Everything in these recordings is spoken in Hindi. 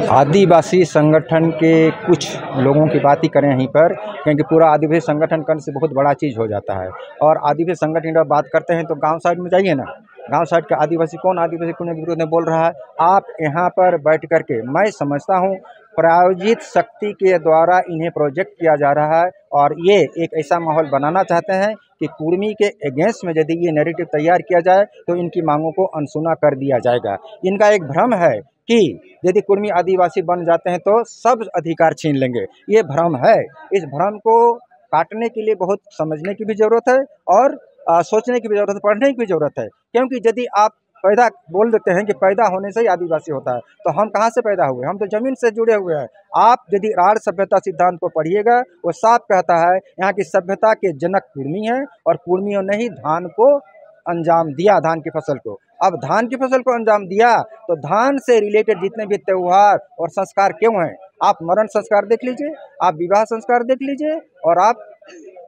आदिवासी संगठन के कुछ लोगों की बात ही करें यहीं पर, क्योंकि पूरा आदिवासी संगठन करने से बहुत बड़ा चीज़ हो जाता है। और आदिवासी संगठन की बात करते हैं तो गांव साइड में जाइए ना, गांव साइड के आदिवासी कौन के विरोध में बोल रहा है। आप यहाँ पर बैठ करके, मैं समझता हूँ प्रायोजित शक्ति के द्वारा इन्हें प्रोजेक्ट किया जा रहा है और ये एक ऐसा माहौल बनाना चाहते हैं कि कुर्मी के अगेंस्ट में यदि ये नैरेटिव तैयार किया जाए तो इनकी मांगों को अनसुना कर दिया जाएगा। इनका एक भ्रम है कि यदि कुर्मी आदिवासी बन जाते हैं तो सब अधिकार छीन लेंगे। ये भ्रम है। इस भ्रम को काटने के लिए बहुत समझने की भी ज़रूरत है और सोचने की भी ज़रूरत है, पढ़ने की भी ज़रूरत है। क्योंकि यदि आप पैदा बोल देते हैं कि पैदा होने से ही आदिवासी होता है, तो हम कहाँ से पैदा हुए? हम तो ज़मीन से जुड़े हुए हैं। आप यदि राढ़ सभ्यता सिद्धांत को पढ़िएगा, वो साफ कहता है यहाँ की सभ्यता के जनक कुर्मी हैं और कुर्मियों ने ही धान को अंजाम दिया, धान की फसल को। अब धान की फसल को अंजाम दिया तो धान से रिलेटेड जितने भी त्यौहार और संस्कार क्यों हैं? आप मरण संस्कार देख लीजिए, आप विवाह संस्कार देख लीजिए और आप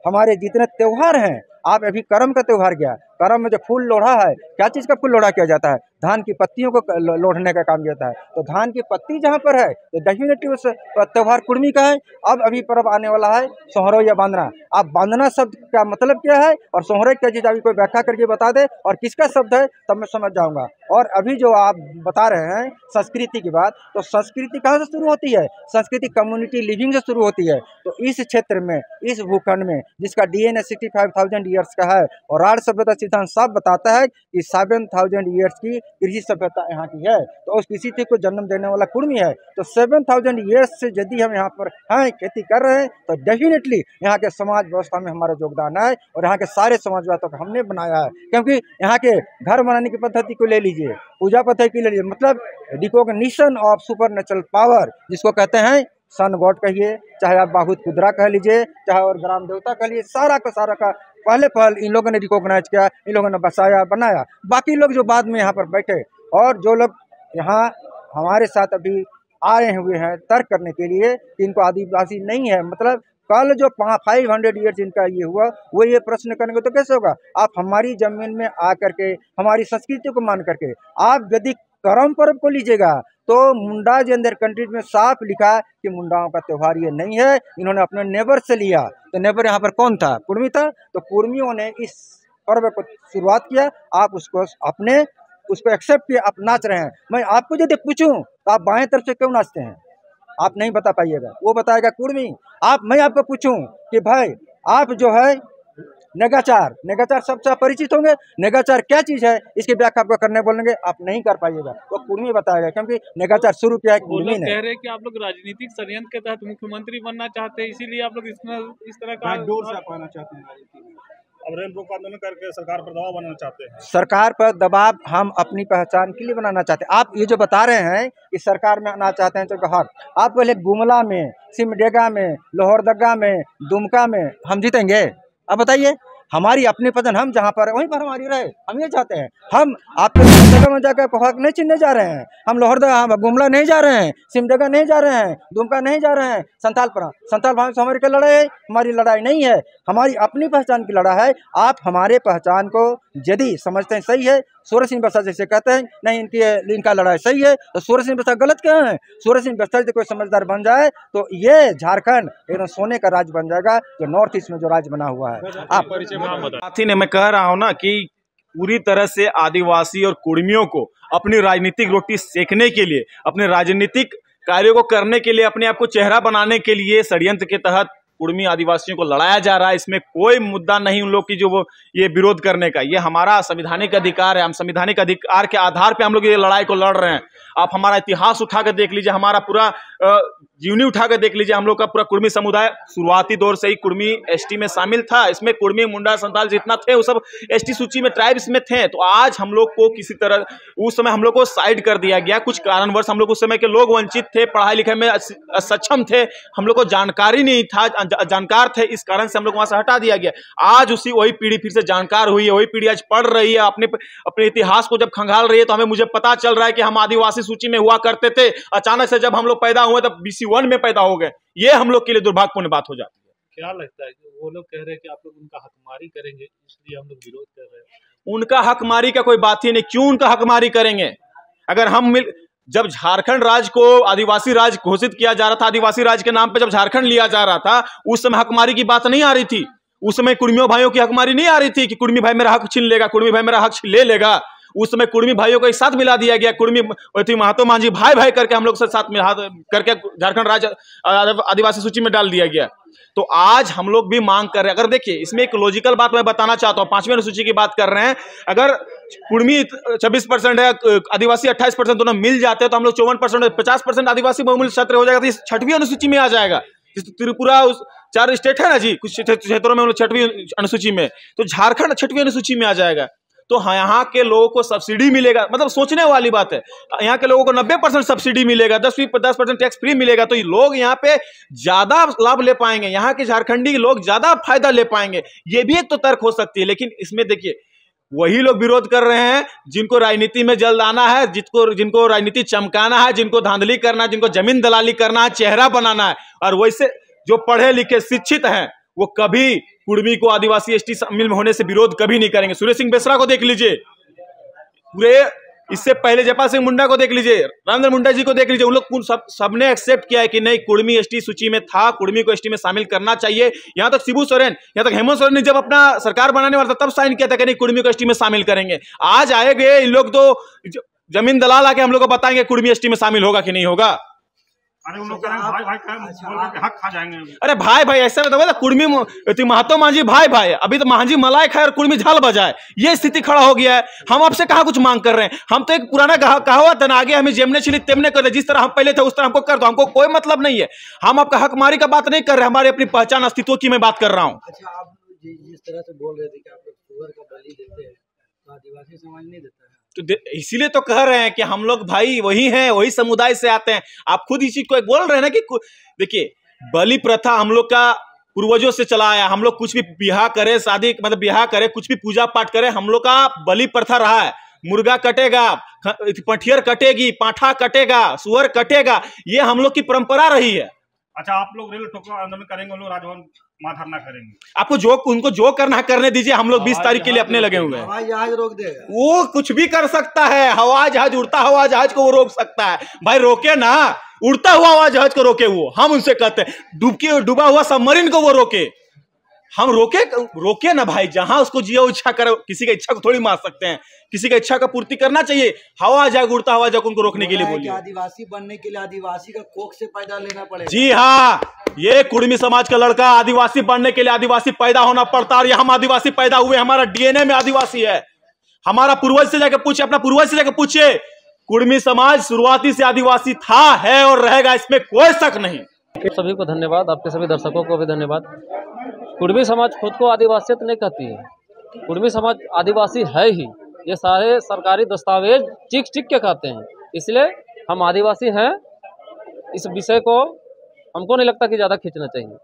हमारे जितने त्यौहार हैं, आप अभी करम का त्यौहार गया, करम में जो फूल लोढ़ा है, क्या चीज़ का फूल लोढ़ा किया जाता है? धान की पत्तियों को लोढ़ने का काम किया जाता है। तो धान की पत्ती जहाँ पर है तो डेफिनेटली उस त्यौहार कुर्मी का है। अब अभी पर्व आने वाला है सोहरो या बांधना। आप बांधना शब्द का मतलब क्या है और सोहरे क्या चीज़, अभी कोई व्याख्या करके बता दे और किसका शब्द है तब मैं समझ जाऊँगा। और अभी जो आप बता रहे हैं संस्कृति की बात, तो संस्कृति कहाँ से शुरू होती है? संस्कृति कम्युनिटी लिविंग से शुरू होती है। तो इस क्षेत्र में, इस भूखंड में जिसका DNA 65,000 ईयर्स का है और राढ़ सभ्यता सिद्धांत साफ बताता है कि 7,000 ईयर्स की कृषि सभ्यता यहाँ की है, तो उस कृषि को जन्म देने वाला कुर्मी है। तो 7,000 ईयर्स से यदि हम यहाँ पर हैं, खेती कर रहे हैं, तो डेफिनेटली यहाँ के समाज व्यवस्था में हमारा योगदान है और यहाँ के सारे समाज व्यवस्था को हमने बनाया है। क्योंकि यहाँ के घर बनाने की पद्धति को ले लीजिए, पूजा पद्धति ले लीजिए, मतलब recognition of super natural power, जिसको कहते हैं सन गॉड कहिए, चाहे आप बाहुत कुदरा कह लीजिए, चाहे और ग्राम देवता कह लीजिए, सारा का पहल इन लोगों ने रिकॉग्नाइज किया, इन लोगों ने बसाया, बनाया। बाकी लोग जो बाद में यहाँ पर बैठे और जो लोग यहाँ हमारे साथ अभी आए हुए हैं तर्क करने के लिए कि इनको आदिवासी नहीं है, मतलब कल जो 500 ईयर्स इनका ये हुआ, वो ये प्रश्न करेंगे तो कैसे होगा? आप हमारी जमीन में आ करके हमारी संस्कृति को मान करके आप यदि करम पर्व को लीजिएगा तो मुंडा जेंडर कंट्री में साफ लिखा है कि मुंडाओं का त्यौहार ये नहीं है, इन्होंने अपने नेबर से लिया। तो नेबर यहाँ पर कौन था? कुर्मी था। तो कुर्मियों ने इस पर्व को शुरुआत किया, आप उसको एक्सेप्ट किया, आप नाच रहे हैं। मैं आपको यदि पूछूं तो आप बाएं तरफ से क्यों नाचते हैं? आप नहीं बता पाइएगा, वो बताएगा कुर्मी। मैं आपको पूछूं कि भाई आप जो है नेगाचार सबसे परिचित होंगे, नेगाचार क्या चीज़ है, इसकी व्याख्या आपको करने बोलेंगे, आप नहीं कर पाइएगा, वो कुर्मी बताएगा, क्योंकि नेगाचार शुरू किया है कुर्मी ने। कह रहे हैं कि आप लोग राजनीतिक षड्यंत्र के तहत मुख्यमंत्री बनना चाहते हैं, इसीलिए आप लोग इस तरह का डोर से पाना चाहते हैं। अब रेल रोको आंदोलन करके सरकार पर दबाव बनाना चाहते हैं। सरकार पर दबाव हम अपनी पहचान के लिए बनाना चाहते हैं। आप ये जो बता रहे हैं कि सरकार में आना चाहते हैं तो हक, आप पहले गुमला में, सिमडेगा में, लोहरदगा में, दुमका में हम जीतेंगे? अब बताइए, हमारी अपनी पसंद, हम जहाँ पर वहीं पर हमारी रहे, हम ये चाहते हैं। हम आपके जगह में जाकर हक नहीं छीनने जा रहे हैं। हम लोहरदगा, हम गुमला नहीं जा रहे हैं, सिमडेगा नहीं जा रहे हैं, दुमका नहीं जा रहे हैं। संथाल भाई से हमारी क्या लड़ाई है? हमारी लड़ाई नहीं है, हमारी अपनी पहचान की लड़ाई है। आप हमारे पहचान को यदि समझते हैं सही है, सूर्य सिंह बस्तर जैसे कहते हैं नहीं इनका लड़ाई सही है, तो सूर्य सिंह बस्तर गलत क्या है? सूर्य सिंह बस्तर यदि कोई समझदार बन जाए तो ये झारखंड एकदम सोने का राज्य बन जाएगा, जो नॉर्थ ईस्ट में जो राज्य बना हुआ है। आप साथी ने, मैं कह रहा हूँ ना कि पूरी तरह से आदिवासी और कुर्मियों को अपनी राजनीतिक रोटी सेकने के लिए, अपने राजनीतिक कार्यों को करने के लिए, अपने आप को चेहरा बनाने के लिए षड्यंत्र के तहत कुर्मी आदिवासियों को लड़ाया जा रहा है। इसमें कोई मुद्दा नहीं उन लोग की जो वो ये विरोध करने का, ये हमारा संवैधानिक अधिकार है। हम संवैधानिक अधिकार के आधार पे हम लोग ये लड़ाई को लड़ रहे हैं। आप हमारा इतिहास उठा कर देख लीजिए, हमारा पूरा जीवनी उठा कर देख लीजिए। हम लोग का पूरा कुर्मी समुदाय शुरुआती दौर से ही कुर्मी एसटी में शामिल था। इसमें कुर्मी, मुंडा, संताल जितना थे वो सब एसटी सूची में, ट्राइब्स में थे। तो आज हम लोग को किसी तरह उस समय हम लोग को साइड कर दिया गया। कुछ कारणवश हम लोग उस समय के लोग वंचित थे, पढ़ाई लिखाई में असक्षम थे, हम लोग को जानकारी नहीं था, जानकार थे, इस कारण से हम लोग वहां से हटा दिया गया। आज वही पीढ़ी फिर से जानकार हुई है, वही पीढ़ी आज पढ़ रही है, अपने इतिहास को जब खंगाल रही है, तो मुझे पता चल रहा है कि हम आदिवासी सूची में हुआ करते थे। अचानक से जब हम लोग पैदा हुए तब BC1 में पैदा हो गए। ये हम लोग के लिए दुर्भाग्यपूर्ण बात हो जाती है। क्या लगता है कि वो लोग कह रहे हैं कि आप लोग उनका हकमारी करेंगे, इसलिए हम लोग विरोध कर रहे हैं? उनका हकमारी का कोई बात ही नहीं। क्यों उनका हकमारी करेंगे? अगर हम जब झारखंड राज्य को आदिवासी राज्य घोषित किया जा रहा था, आदिवासी राज्य के नाम पे जब झारखंड लिया जा रहा था, उस समय हकमारी की बात नहीं आ रही थी। उस समय कुर्मियों भाइयों की हकमारी नहीं आ रही थी कि कुर्मी भाई मेरा हक छीन लेगा, कुर्मी भाई मेरा हक ले लेगा। उस समय कुर्मी भाइयों को एक साथ मिला दिया गया, कुर्मी महातो मांझी भाई भाई करके हम लोग से साथ में हाथ करके झारखंड राज्य आदिवासी सूची में डाल दिया गया। तो आज हम लोग भी मांग कर रहे हैं। अगर देखिए, इसमें एक लॉजिकल बात मैं बताना चाहता हूँ, 5वीं अनुसूची की बात कर रहे हैं, अगर कुर्मी 26% है, आदिवासी 28% दोनों मिल जाते हैं, तो हम लोग 54% 50% आदिवासी बहुमूल्य क्षेत्र हो जाएगा, तो इस 6वीं अनुसूची में आ जाएगा। त्रिपुरा 4 स्टेट है ना जी, कुछ क्षेत्रों में हम लोग 6वीं अनुसूची में, तो झारखंड 6वीं अनुसूची में आ जाएगा। तो यहाँ के लोगों को सब्सिडी मिलेगा, मतलब सोचने वाली बात है। यहाँ के लोगों को 90% सब्सिडी मिलेगा, 10% टैक्स फ्री मिलेगा, तो ये लोग यहाँ पे ज्यादा लाभ ले पाएंगे, यहाँ के झारखंडी लोग ज्यादा फायदा ले पाएंगे। ये भी एक तो तर्क हो सकती है। लेकिन इसमें देखिए, वही लोग विरोध कर रहे हैं जिनको राजनीति में जल्द आना है, जिनको राजनीति चमकाना है, जिनको धांधली करना है, जिनको जमीन दलाली करना है, चेहरा बनाना है। और वैसे जो पढ़े लिखे शिक्षित हैं, वो कभी कुर्मी को आदिवासी एसटी शामिल होने से विरोध कभी नहीं करेंगे। सुरेश सिंह बेसरा को देख लीजिए, पूरे इससे पहले जयपाल सिंह मुंडा को देख लीजिए, रामचंद्र मुंडा जी को देख लीजिए, उन लोग सबने एक्सेप्ट किया है कि नहीं, कुर्मी एसटी सूची में था, कुर्मी को एसटी में शामिल करना चाहिए। यहां तक शिबू सोरेन, यहां तक हेमंत सोरेन ने जब अपना सरकार बनाने वाला था तब साइन किया था कि नहीं, कुर्मी को एसटी में शामिल करेंगे। आज आएंगे इन लोग तो जमीन दलाल आके हम लोग को बताएंगे कुर्मी एसटी में शामिल होगा कि नहीं होगा। अरे उन लोग भाई भाई हक खा जाएंगे। अरे भाई भाई ऐसे में तो कुर्मी महातो मांझी भाई भाई, अभी तो मांझी मलाई खाए और कुर्मी झाल बजाए, ये स्थिति खड़ा हो गया है। हम आपसे कहाँ कुछ मांग कर रहे हैं? हम तो एक पुराना कहावत है ना, आगे हमें जेमने छिली तेमने कर दे, जिस तरह हम पहले थे उस तरह हमको कर दो, हमको कोई मतलब नहीं है। हम आपका हकमारी का बात नहीं कर रहे, हमारे अपनी पहचान अस्तित्व की मैं बात कर रहा हूँ। अच्छा, आप जिस तरह से बोल रहे थे कि आप लोग सुअर का बलि देते हैं, तो आदिवासी समाज नहीं देता है, तो इसीलिए तो कह रहे हैं कि हम लोग भाई वही हैं, वही समुदाय से आते हैं। आप खुद इसी को बोल रहे हैं ना कि देखिए, बलि प्रथा हम लोग का पूर्वजों से चला आया। हम लोग कुछ भी ब्याह करें, शादी मतलब ब्याह करें, कुछ भी पूजा पाठ करें, हम लोग का बलि प्रथा रहा है। मुर्गा कटेगा, पठियर कटेगी, पाठा कटेगा, सुअर कटेगा, ये हम लोग की परंपरा रही है। अच्छा, आप लोग रेल ठोको आंदोलन करेंगे, उन लोग राजभवन धरना करेंगे। आपको उनको जो करना है करने दीजिए, हम लोग 20 तारीख के लिए अपने लगे हुए हैं। हवाई जहाज रोक देगा, वो कुछ भी कर सकता है, हवाई जहाज, उड़ता हवा जहाज को वो रोक सकता है। भाई रोके ना, उड़ता हुआ हवाई जहाज को रोके वो, हम उनसे कहते हैं डूबा हुआ सबमरीन को वो रोके, हम रोके ना भाई। जहां उसको जियो इच्छा करे, किसी का इच्छा को थोड़ी मार सकते हैं, किसी का इच्छा का पूर्ति करना चाहिए। हवा जहाज, उड़ता हवा जहाज उनको रोकने के लिए बोलिए। आदिवासी बनने के लिए आदिवासी का कोख से पैदा लेना पड़ेगा। जी हाँ, ये कुर्मी समाज का लड़का आदिवासी बनने के लिए आदिवासी पैदा होना पड़ता है। हम आदिवासी पैदा हुए, हमारा डीएनए में आदिवासी है। हमारा पूर्वज से जाकर पूछिए, अपना पूर्वज से जाकर पूछिए, कुर्मी समाज शुरुआती से आदिवासी था, है और रहेगा, इसमें कोई शक नहीं। सभी को धन्यवाद, आपके सभी दर्शकों को भी धन्यवाद। कुर्मी समाज खुद को आदिवासियत नहीं कहती है, कुर्मी समाज आदिवासी है ही। ये सारे सरकारी दस्तावेज चिक के कहते हैं, इसलिए हम आदिवासी हैं। इस विषय को हमको नहीं लगता कि ज़्यादा खींचना चाहिए।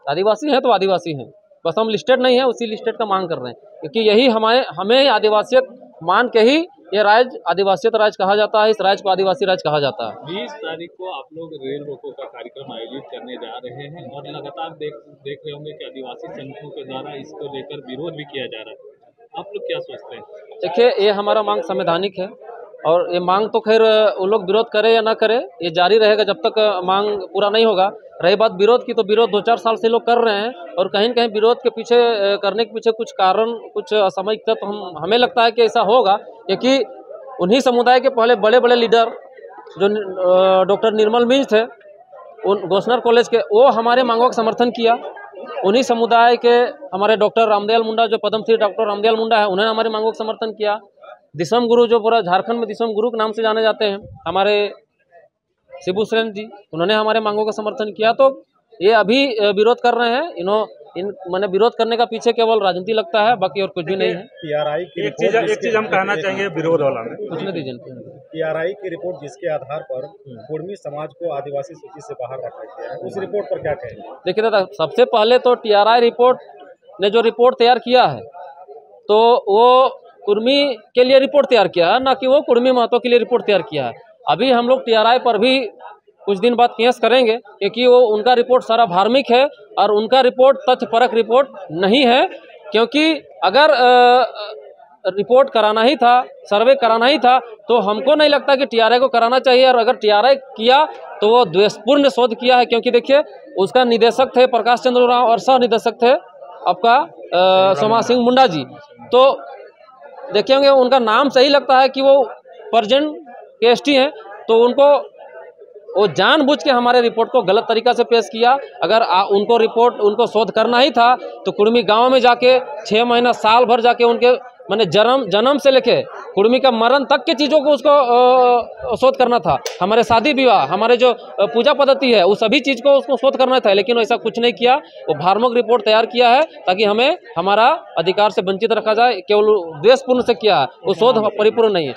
आदिवासी हैं तो आदिवासी हैं, बस हम लिस्टेड नहीं है, उसी लिस्टेड का मांग कर रहे हैं, क्योंकि यही हमें आदिवासियत मान के ही ये राज्य आदिवासियत राज्य कहा जाता है, इस राज्य को आदिवासी राज्य कहा जाता है। 20 तारीख को आप लोग रेल रोको का कार्यक्रम आयोजित करने जा रहे हैं और लगातार देख रहे होंगे कि आदिवासी संगठनों के द्वारा इसको लेकर विरोध भी किया जा रहा है। आप लोग क्या सोचते हैं? देखिए, ये हमारा मांग संवैधानिक है और ये मांग तो खैर वो लोग विरोध करे या ना करे, ये जारी रहेगा जब तक मांग पूरा नहीं होगा। रही बात विरोध की, तो विरोध 2-4 साल से लोग कर रहे हैं और कहीं न कहीं विरोध के पीछे करने के पीछे कुछ कारण, कुछ असामयिक तत्व हमें लगता है कि ऐसा होगा, क्योंकि उन्हीं समुदाय के पहले बड़े बड़े लीडर जो डॉक्टर निर्मल मिंज थे, उन गोस्नर कॉलेज के, वो हमारे मांगों का समर्थन किया। उन्हीं समुदाय के हमारे डॉक्टर रामदयाल मुंडा, जो पद्मश्री डॉक्टर रामदयाल मुंडा है, उन्होंने हमारे मांगों का समर्थन किया। दिसम गुरु, जो पूरा झारखंड में दिसम गुरु के नाम से जाने जाते हैं, हमारे शिबू सोरेन जी, उन्होंने हमारे मांगों का समर्थन किया। तो ये अभी विरोध कर रहे हैं, मैंने विरोध करने का पीछे केवल राजनीति लगता है, बाकी और कुछ भी नहीं है। पीआरआई की एक चीज हम कहना चाहेंगे विरोध वाला में, कुछ नहीं दीजिए। पीआरआई की रिपोर्ट जिसके आधार पर कुर्मी समाज को आदिवासी सूची से बाहर रखा गया है, उस रिपोर्ट पर क्या कहेंगे? देखिए दादा, सबसे पहले तो टीआरआई रिपोर्ट ने जो रिपोर्ट तैयार किया है, तो वो कुर्मी के लिए रिपोर्ट तैयार किया है, ना कि वो कुर्मी महतो के लिए रिपोर्ट तैयार किया है। अभी हम लोग टीआरआई पर भी कुछ दिन बाद केस करेंगे, क्योंकि वो उनका रिपोर्ट सारा धार्मिक है और उनका रिपोर्ट तथ्यपरक रिपोर्ट नहीं है। क्योंकि अगर रिपोर्ट कराना ही था, सर्वे कराना ही था, तो हमको नहीं लगता कि टीआरआई को कराना चाहिए। और अगर टीआरआई किया तो वो द्वेषपूर्ण शोध किया है, क्योंकि देखिए उसका निदेशक थे प्रकाश चंद्र उरांव और सह निदेशक थे आपका सोमा सिंह मुंडा जी। तो देखे होंगे उनका नाम सही लगता है कि वो परजेंट केएसटी हैं, तो उनको वो जानबूझ के हमारे रिपोर्ट को गलत तरीका से पेश किया। अगर उनको शोध करना ही था तो कुड़मी गांव में जाके 6 महीना साल भर जाके उनके मैंने जन्म से लेके कुड़मी का मरण तक की चीज़ों को उसको शोध करना था। हमारे शादी विवाह, हमारे जो पूजा पद्धति है, उस सभी चीज़ को उसको शोध करना था, लेकिन ऐसा कुछ नहीं किया। वो भ्रामक रिपोर्ट तैयार किया है ताकि हमें हमारा अधिकार से वंचित रखा जाए, केवल द्वेषपूर्ण से किया है, वो शोध परिपूर्ण नहीं है।